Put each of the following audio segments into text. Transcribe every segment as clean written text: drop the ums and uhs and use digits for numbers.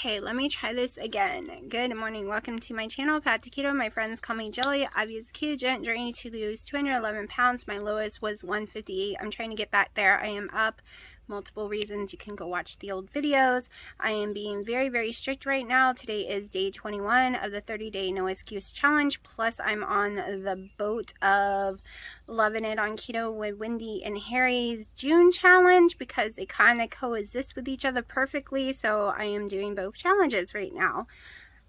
Okay, let me try this again. Good morning. Welcome to my channel, Fat to Keto. My friends call me Jelly. I've used ketogenic journey to lose 211 pounds. My lowest was 158. I'm trying to get back there. I am up. Multiple reasons. You can go watch the old videos. I am being very, very strict right now. Today is day 21 of the 30-day no excuse challenge. Plus, I'm on the boat of loving it on keto with Wendy and Harry's June challenge because they kind of coexist with each other perfectly. So I am doing both challenges right now.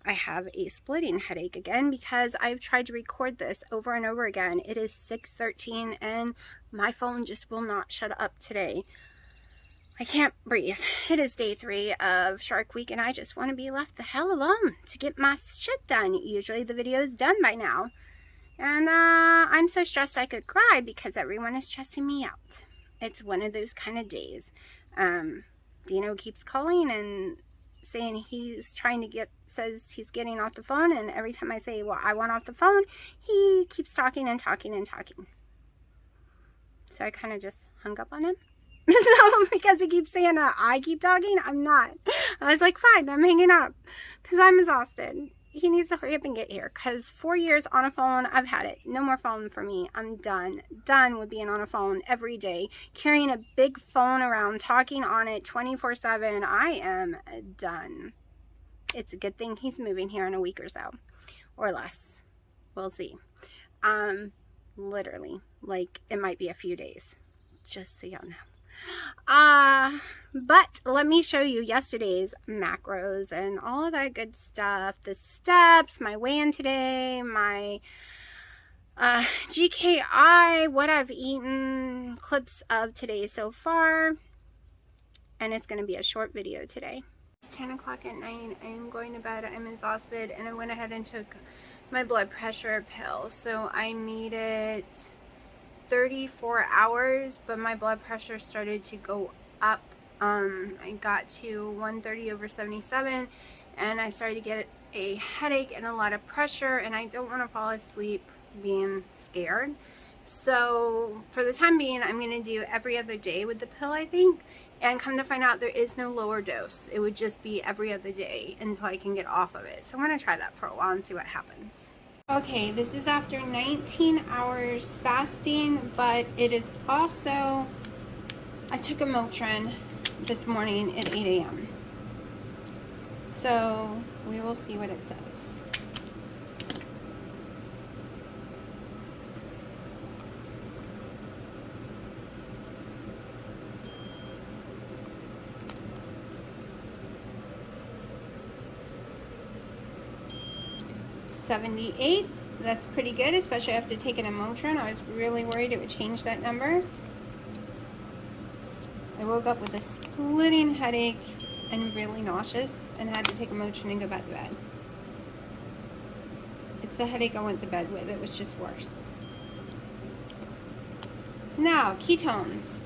I have a splitting headache again because I've tried to record this over and over again. It is 6:13 and my phone just will not shut up today. I can't breathe. It is day 3 of Shark Week and I just want to be left the hell alone to get my shit done. Usually the video is done by now. And I'm so stressed I could cry because everyone is stressing me out. It's one of those kind of days. Dino keeps calling and saying says he's getting off the phone, and every time I say, well, I want off the phone, he keeps talking and talking and talking. So I kind of just hung up on him. So because he keeps saying that I keep talking, I'm not. I was like, fine, I'm hanging up because I'm exhausted. He needs to hurry up and get here because 4 years on a phone, I've had it. No more phone for me. I'm done. Done with being on a phone every day. Carrying a big phone around, talking on it 24/7. I am done. It's a good thing he's moving here in a week or so. Or less. We'll see. Literally. Like, it might be a few days. Just so y'all know. But let me show you yesterday's macros and all of that good stuff. The steps, my weigh-in today, my GKI, what I've eaten, clips of today so far. And it's going to be a short video today. It's 10 o'clock at night. I am going to bed. I'm exhausted. And I went ahead and took my blood pressure pill. So I made it 34 hours, but my blood pressure started to go up. I got to 130/77 and I started to get a headache and a lot of pressure, and I don't want to fall asleep being scared. So for the time being, I'm going to do every other day with the pill, I think, and come to find out there is no lower dose. It would just be every other day until I can get off of it. So I'm going to try that for a while and see what happens. Okay, this is after 19 hours fasting, but it is also, I took a Motrin this morning at 8 a.m. So we will see what it says. $78. That's pretty good, especially after taking a Motrin. I was really worried it would change that number. I woke up with a splitting headache and really nauseous and had to take a Motrin and go back to bed. It's the headache I went to bed with. It was just worse. Now, ketones.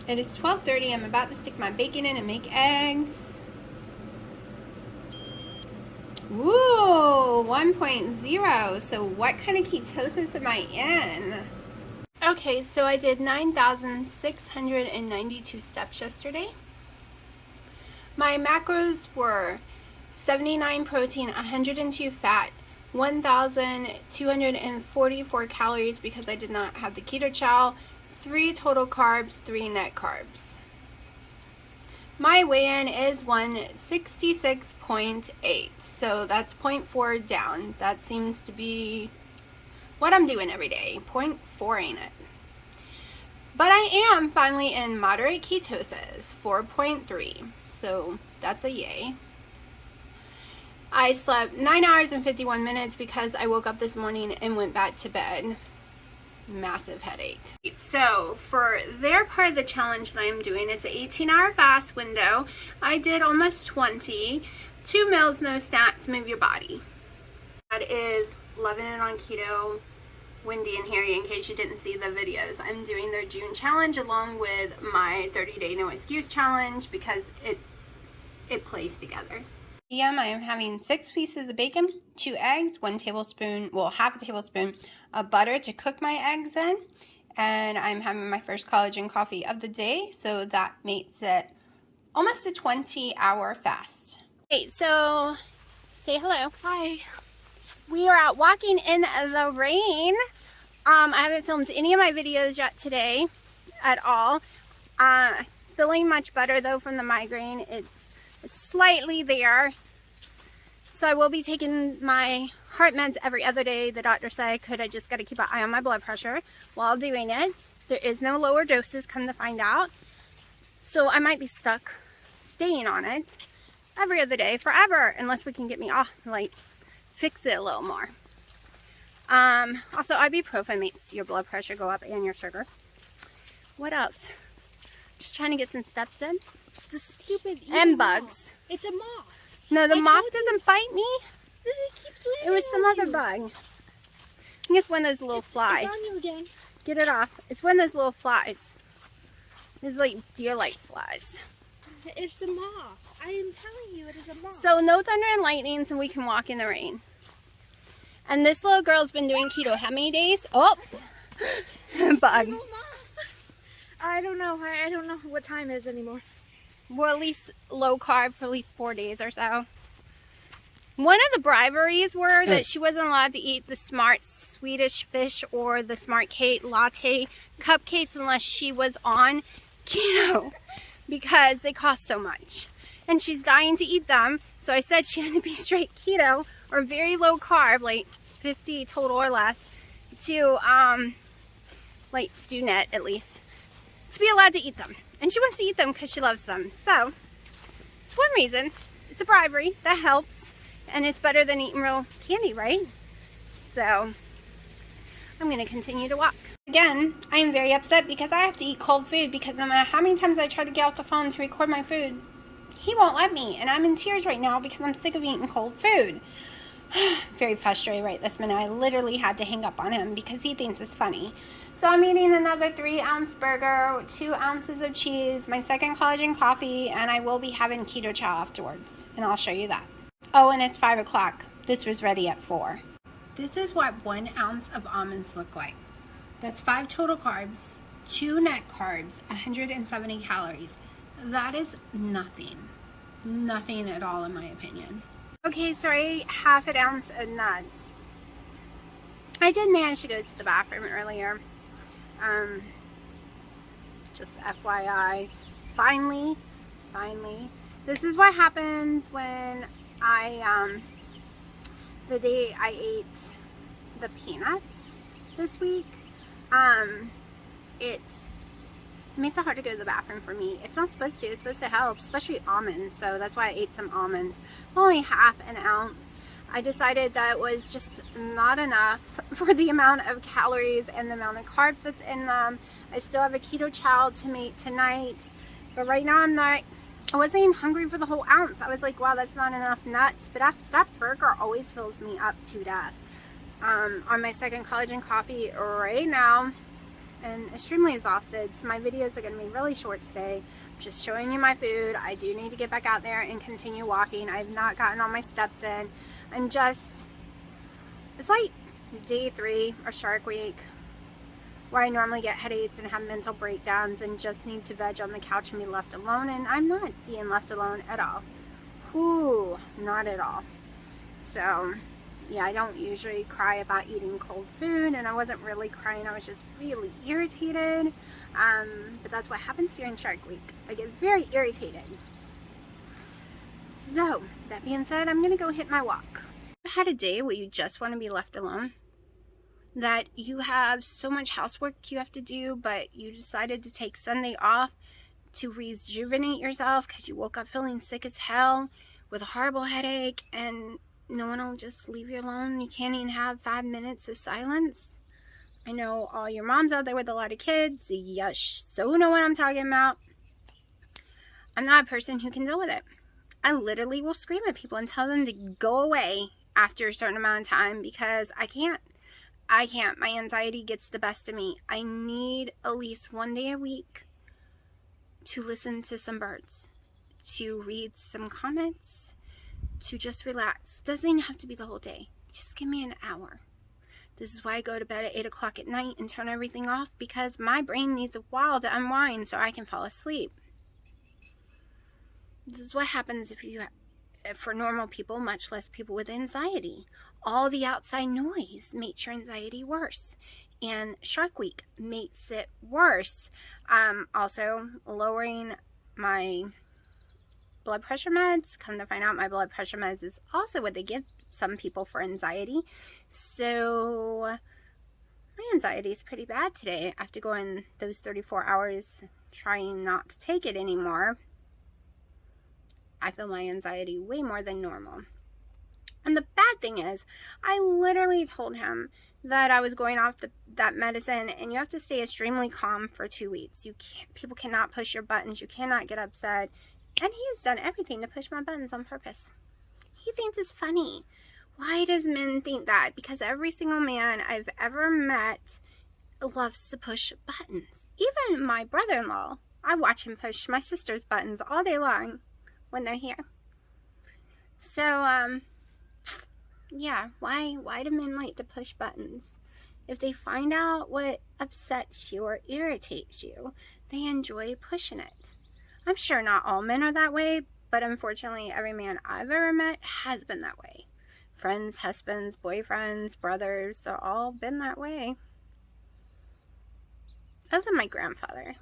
It is 12:30. I'm about to stick my bacon in and make eggs. Ooh, 1.0. So what kind of ketosis am I in? Okay, so I did 9,692 steps yesterday. My macros were 79 protein, 102 fat, 1,244 calories because I did not have the keto chow, 3 total carbs, 3 net carbs. My weigh-in is 166.8, so that's 0.4 down. That seems to be what I'm doing every day. 0.4 ain't it? But I am finally in moderate ketosis, 4.3, so that's a yay. I slept 9 hours and 51 minutes because I woke up this morning and went back to bed. Massive headache. So for their part of the challenge that I'm doing, it's an 18-hour fast window. I did almost 20. 2 meals, no snacks, move your body. That is loving it on keto. Wendy and Harry, in case you didn't see the videos, I'm doing their June challenge along with my 30-day no excuse challenge because it plays together. I am having 6 pieces of bacon, 2 eggs, 1 tablespoon, well, half a tablespoon of butter to cook my eggs in, and I'm having my first collagen coffee of the day, so that makes it almost a 20-hour fast. Okay, so say hello. Hi. We are out walking in the rain. I haven't filmed any of my videos yet today at all. Feeling much better though from the migraine. It's slightly there. So I will be taking my heart meds every other day. The doctor said I could. I just got to keep an eye on my blood pressure while doing it. There is no lower doses, come to find out. So I might be stuck staying on it every other day forever unless we can get me off, like fix it a little more. Also ibuprofen makes your blood pressure go up and your sugar. What else? Just trying to get some steps in. The stupid and bugs. It's a moth. No, the moth doesn't bite me. It keeps It was some other bug. I think it's one of those little flies. It's on you again. Get it off. It's one of those little flies. There's like deer-like flies. It's a moth. I am telling you, it is a moth. So no thunder and lightning, so we can walk in the rain. And this little girl's been doing keto how many days? Oh, bugs. I don't know. I don't know what time it is anymore. We're at least low carb for at least 4 days or so. One of the briberies were that she wasn't allowed to eat the Smart Swedish Fish or the Smart Cake Latte cupcakes unless she was on keto because they cost so much. And she's dying to eat them. So I said she had to be straight keto or very low carb, like 50 total or less, to like do net at least, to be allowed to eat them. And she wants to eat them because she loves them. So it's one reason. It's a bribery that helps, and it's better than eating real candy, right? So I'm gonna continue to walk. Again, I am very upset because I have to eat cold food because no matter how many times I try to get off the phone to record my food, he won't let me, and I'm in tears right now because I'm sick of eating cold food. Very frustrated right this minute. I literally had to hang up on him because he thinks it's funny. So I'm eating another 3-ounce burger, 2 ounces of cheese, my second collagen coffee, and I will be having keto chow afterwards, and I'll show you that. Oh, and it's 5 o'clock. This was ready at 4. This is what 1 ounce of almonds look like. That's 5 total carbs, 2 net carbs, 170 calories. That is nothing. Nothing at all in my opinion. Okay, so I ate half an ounce of nuts. I did manage to go to the bathroom earlier. Just FYI. Finally. This is what happens when the day I ate the peanuts this week. It makes it hard to go to the bathroom for me. It's not supposed to. It's supposed to help, especially almonds. So that's why I ate some almonds. Only half an ounce. I decided that it was just not enough for the amount of calories and the amount of carbs that's in them. I still have a keto chow to make tonight. But right now I wasn't even hungry for the whole ounce. I was like, wow, that's not enough nuts. But that burger always fills me up to death. On my second collagen coffee right now. And extremely exhausted, so my videos are going to be really short today. I'm just showing you my food. I do need to get back out there and continue walking. I've not gotten all my steps in. It's like day 3 or Shark Week, where I normally get headaches and have mental breakdowns and just need to veg on the couch and be left alone, and I'm not being left alone at all. Ooh, not at all. So yeah, I don't usually cry about eating cold food, and I wasn't really crying. I was just really irritated. But that's what happens here in Shark Week. I get very irritated. So, that being said, I'm going to go hit my walk. I had a day where you just want to be left alone. That you have so much housework you have to do, but you decided to take Sunday off to rejuvenate yourself because you woke up feeling sick as hell with a horrible headache, and no one will just leave you alone. You can't even have 5 minutes of silence. I know all your moms out there with a lot of kids. Yes, so know what I'm talking about. I'm not a person who can deal with it. I literally will scream at people and tell them to go away after a certain amount of time because I can't. My anxiety gets the best of me. I need at least 1 day a week to listen to some birds, to read some comments, to just relax. Doesn't even have to be the whole day. Just give me an hour. This is why I go to bed at 8 o'clock at night and turn everything off, because my brain needs a while to unwind so I can fall asleep. This is what happens for normal people, much less people with anxiety. All the outside noise makes your anxiety worse, and Shark Week makes it worse. Also, lowering my blood pressure meds. Come to find out, my blood pressure meds is also what they give some people for anxiety. So my anxiety is pretty bad today. After going those 34 hours trying not to take it anymore, I feel my anxiety way more than normal. And the bad thing is, I literally told him that I was going off that medicine, and you have to stay extremely calm for 2 weeks. People cannot push your buttons. You cannot get upset. And he has done everything to push my buttons on purpose. He thinks it's funny. Why does men think that? Because every single man I've ever met loves to push buttons. Even my brother-in-law, I watch him push my sister's buttons all day long when they're here. So, yeah, why do men like to push buttons? If they find out what upsets you or irritates you, they enjoy pushing it. I'm sure not all men are that way, but unfortunately every man I've ever met has been that way. Friends, husbands, boyfriends, brothers, they've all been that way. Other than my grandfather.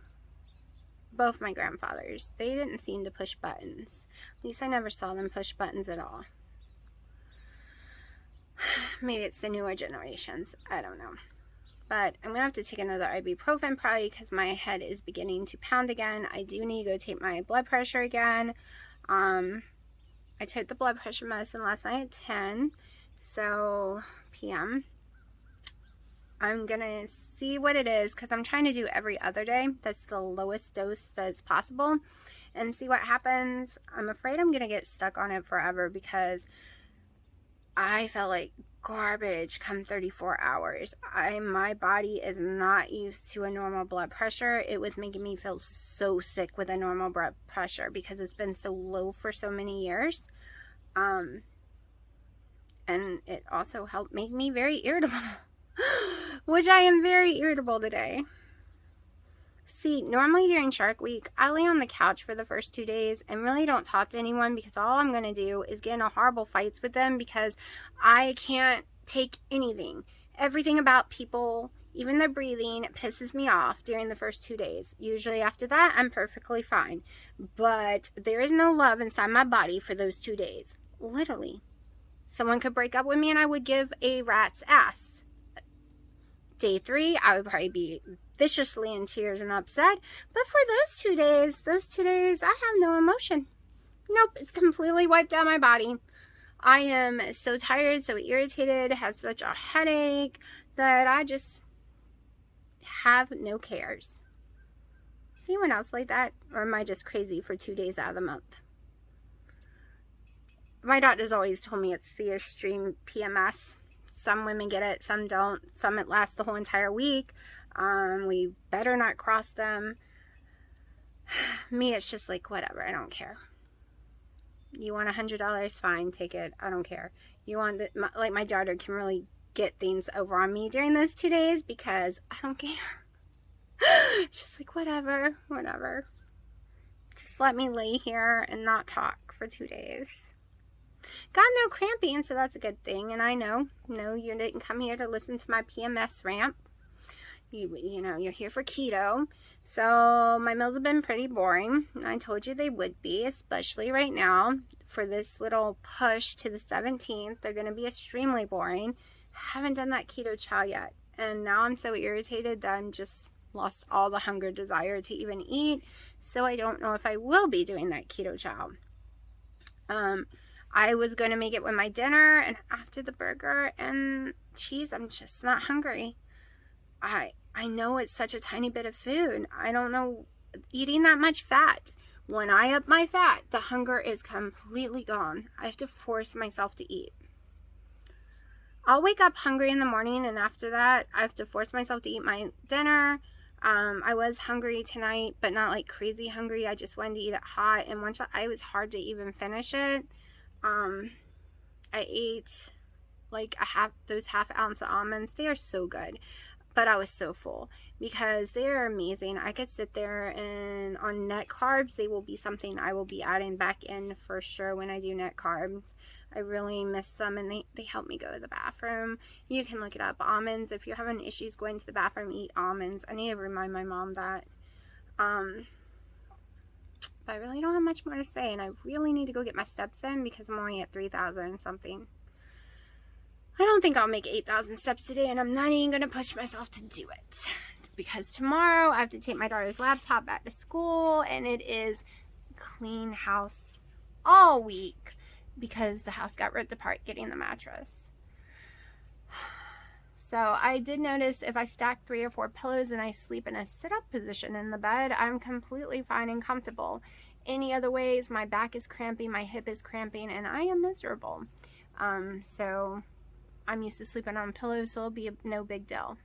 Both my grandfathers, they didn't seem to push buttons. At least I never saw them push buttons at all. Maybe it's the newer generations. I don't know. But I'm going to have to take another ibuprofen probably because my head is beginning to pound again. I do need to go take my blood pressure again. I took the blood pressure medicine last night at 10 p.m. I'm going to see what it is because I'm trying to do every other day. That's the lowest dose that's possible. And see what happens. I'm afraid I'm going to get stuck on it forever because I felt like garbage come 34 hours. My body is not used to a normal blood pressure. It was making me feel so sick with a normal blood pressure because it's been so low for so many years. And it also helped make me very irritable, which I am very irritable today. See, normally during Shark Week, I lay on the couch for the first 2 days and really don't talk to anyone because all I'm going to do is get into horrible fights with them because I can't take anything. Everything about people, even their breathing, pisses me off during the first 2 days. Usually after that, I'm perfectly fine. But there is no love inside my body for those 2 days. Literally. Someone could break up with me and I would give a rat's ass. Day 3, I would probably be viciously in tears and upset. But for those 2 days, I have no emotion. Nope, it's completely wiped out my body. I am so tired, so irritated, have such a headache that I just have no cares. Is anyone else like that? Or am I just crazy for 2 days out of the month? My doctor's always told me it's the extreme PMS. Some women get it, some don't. Some it lasts the whole entire week. We better not cross them. Me, it's just like, whatever, I don't care. You want $100? Fine, take it. I don't care. You want like my daughter can really get things over on me during those 2 days because I don't care. She's like, whatever. Just let me lay here and not talk for 2 days. Got no cramping, so that's a good thing. And I know, no, you didn't come here to listen to my PMS rant. You know, you're here for keto. So my meals have been pretty boring. I told you they would be, especially right now. For this little push to the 17th, they're going to be extremely boring. Haven't done that keto chow yet. And now I'm so irritated that I'm just lost all the hunger, desire to even eat. So I don't know if I will be doing that keto chow. I was going to make it with my dinner and after the burger and cheese. I'm just not hungry. I know it's such a tiny bit of food. I don't know, eating that much fat. When I up my fat, the hunger is completely gone. I have to force myself to eat. I'll wake up hungry in the morning and after that, I have to force myself to eat my dinner. I was hungry tonight, but not like crazy hungry. I just wanted to eat it hot and once it was hard to even finish it. I ate like those half ounce of almonds. They are so good. but I was so full because they're amazing. I could sit there, and on net carbs, they will be something I will be adding back in for sure when I do net carbs. I really miss them, and they help me go to the bathroom. You can look it up. Almonds, if you're having issues going to the bathroom, eat almonds. I need to remind my mom that. But I really don't have much more to say, and I really need to go get my steps in because I'm only at 3,000 something. I don't think I'll make 8,000 steps today, and I'm not even going to push myself to do it. Because tomorrow I have to take my daughter's laptop back to school, and it is clean house all week because the house got ripped apart getting the mattress. So I did notice if I stack 3 or 4 pillows and I sleep in a sit-up position in the bed, I'm completely fine and comfortable. Any other ways, my back is cramping, my hip is cramping, and I am miserable. So I'm used to sleeping on pillows, so it'll be no big deal.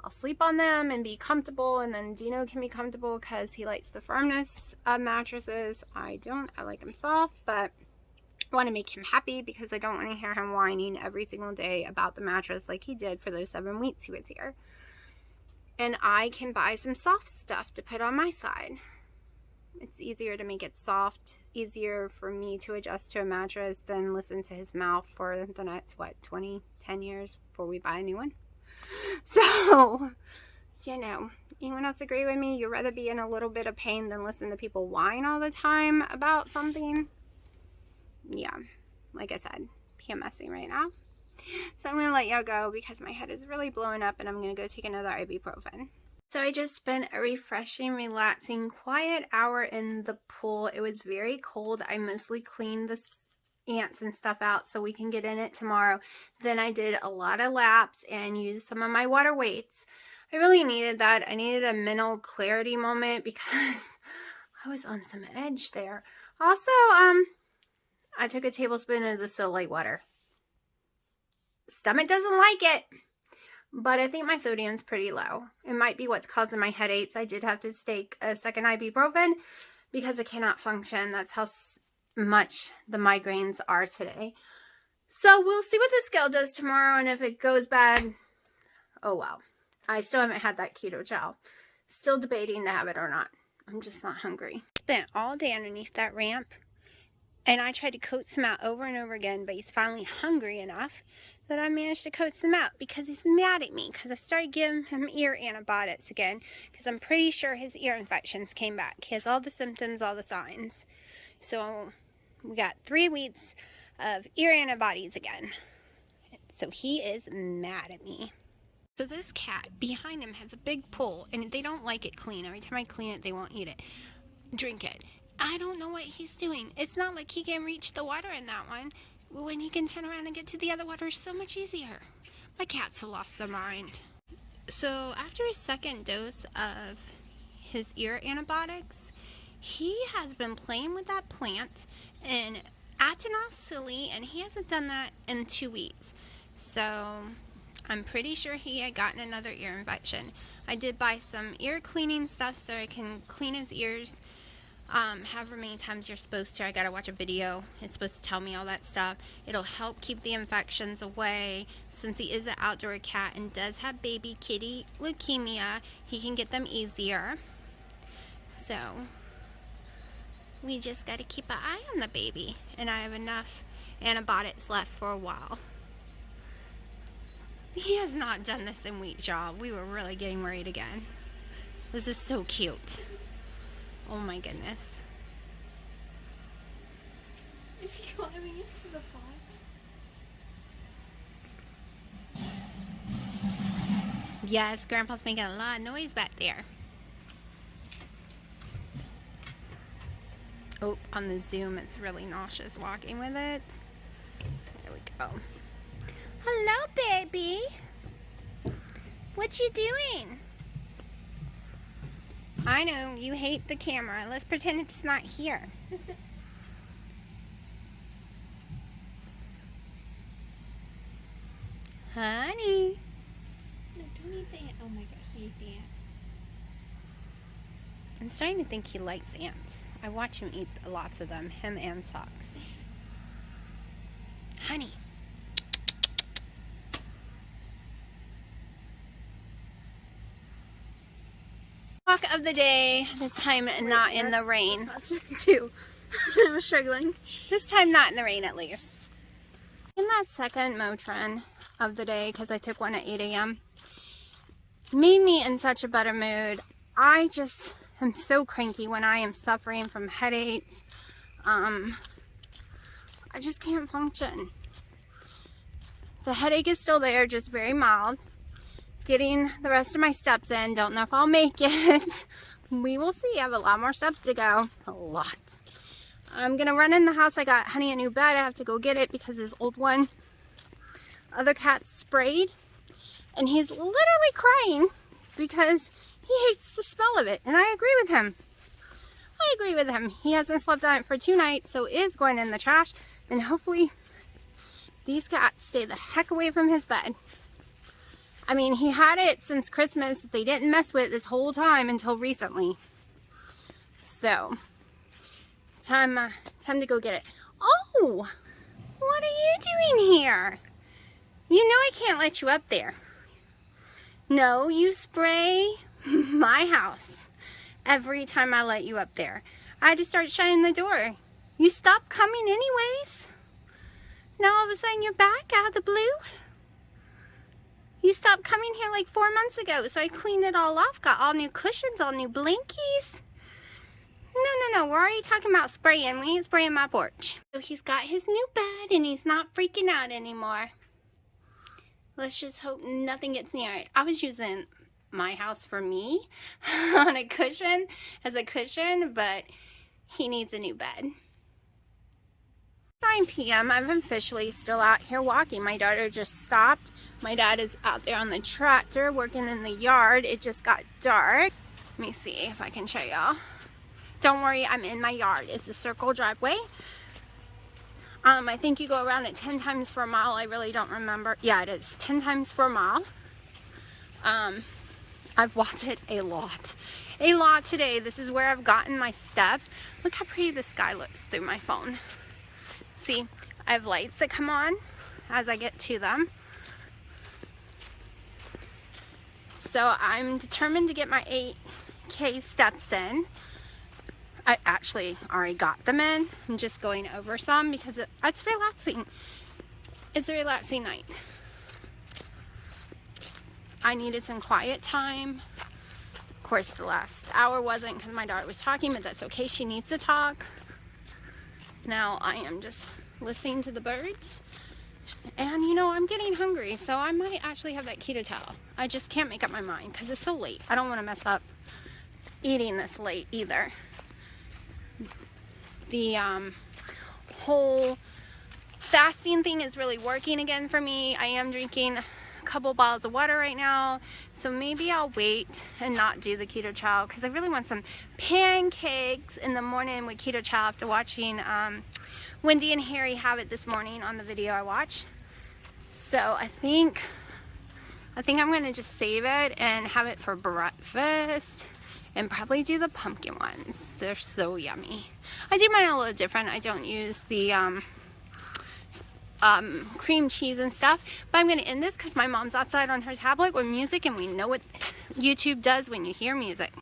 I'll sleep on them and be comfortable, and then Dino can be comfortable because he likes the firmness of mattresses. I don't. I like them soft, but I want to make him happy because I don't want to hear him whining every single day about the mattress like he did for those 7 weeks he was here. And I can buy some soft stuff to put on my side. It's easier to make it soft, easier for me to adjust to a mattress than listen to his mouth for the next, 10 years before we buy a new one. So, you know, anyone else agree with me? You'd rather be in a little bit of pain than listen to people whine all the time about something? Yeah, like I said, PMSing right now. So I'm going to let y'all go because my head is really blowing up, and I'm going to go take another ibuprofen. So I just spent a refreshing, relaxing, quiet hour in the pool. It was very cold. I mostly cleaned the ants and stuff out so we can get in it tomorrow. Then I did a lot of laps and used some of my water weights. I really needed that. I needed a mental clarity moment because I was on some edge there. Also, I took a tablespoon of the so light water. Stomach doesn't like it. But I think my sodium's pretty low. It might be what's causing my headaches. I did have to take a second ibuprofen because I cannot function. That's how much the migraines are today. So we'll see what the scale does tomorrow, and if it goes bad, oh well. I still haven't had that keto gel. Still debating to have it or not. I'm just not hungry. Spent all day underneath that ramp, and I tried to coax him out over and over again, but he's finally hungry enough that I managed to coax him out because he's mad at me because I started giving him ear antibiotics again because I'm pretty sure his ear infections came back. He has all the symptoms, all the signs. So we got 3 weeks of ear antibodies again. So he is mad at me. So this cat behind him has a big pool, and they don't like it clean. Every time I clean it, they won't eat it, drink it. I don't know what he's doing. It's not like he can reach the water in that one when he can turn around and get to the other water. So much easier. My cats have lost their mind. So after his second dose of his ear antibiotics, he has been playing with that plant and acting all silly, and he hasn't done that in 2 weeks. So I'm pretty sure he had gotten another ear infection. I did buy some ear cleaning stuff so I can clean his ears however many times you're supposed to. I gotta watch a video. It's supposed to tell me all that stuff. It'll help keep the infections away. Since he is an outdoor cat and does have baby kitty leukemia, he can get them easier. So we just gotta keep an eye on the baby, and I have enough antibiotics left for a while. He has not done this in weeks, y'all. We were really getting worried again. This is so cute. Oh my goodness. Is he climbing into the pot? Yes, Grandpa's making a lot of noise back there. Oh, on the Zoom, it's really nauseous walking with it. There we go. Hello, baby. What you doing? I know, you hate the camera. Let's pretend it's not here. Honey. No, don't eat the ant. Oh my gosh, he ate the ant. I'm starting to think he likes ants. I watch him eat lots of them, him and Socks. Honey. walk of the day. This time not in the rain. Too. I'm struggling. This time not in the rain at least. In that second Motrin of the day, because I took one at 8 a.m., made me in such a better mood. I just am so cranky when I am suffering from headaches. I just can't function. The headache is still there, just very mild. Getting the rest of my steps in. Don't know if I'll make it. We will see. I have a lot more steps to go. A lot. I'm gonna run in the house. I got Honey a new bed. I have to go get it because his old one, other cat sprayed, and he's literally crying because he hates the smell of it, and I agree with him. He hasn't slept on it for 2 nights, so it is going in the trash, and hopefully these cats stay the heck away from his bed. I mean, he had it since Christmas. They didn't mess with it this whole time until recently. So, time to go get it. Oh, what are you doing here? You know I can't let you up there. No, you spray my house every time I let you up there. I had to start shutting the door. You stopped coming anyways. Now all of a sudden you're back out of the blue. You stopped coming here like 4 months ago, so I cleaned it all off, got all new cushions, all new blankies. No, we're already talking about spraying. We ain't spraying my porch. So he's got his new bed and he's not freaking out anymore. Let's just hope nothing gets near it. I was using my house for me on a cushion, as a cushion, but he needs a new bed. 9 p.m. I'm officially still out here walking. My daughter just stopped. My dad is out there on the tractor working in the yard. It just got dark. Let me see if I can show y'all. Don't worry, I'm in my yard. It's a circle driveway. I think you go around it 10 times per mile. I really don't remember. Yeah, it is 10 times per mile. I've walked it a lot today. This is where I've gotten my steps. Look how pretty the sky looks through my phone. See, I have lights that come on as I get to them. So I'm determined to get my 8K steps in. I actually already got them in. I'm just going over some because it's relaxing. It's a relaxing night. I needed some quiet time. Of course, the last hour wasn't because my daughter was talking, but that's okay. She needs to talk. Now I am just listening to the birds. And you know, I'm getting hungry, so I might actually have that keto towel. I just can't make up my mind because it's so late. I don't want to mess up eating this late either. The whole fasting thing is really working again for me. I am drinking a couple bottles of water right now, so maybe I'll wait and not do the keto chow because I really want some pancakes in the morning with keto chow after watching Wendy and Harry have it this morning on the video I watched. So I think I'm gonna just save it and have it for breakfast and probably do the pumpkin ones. They're so yummy. I do mine a little different. I don't use the cream cheese and stuff, but I'm gonna end this because my mom's outside on her tablet with music, and we know what YouTube does when you hear music.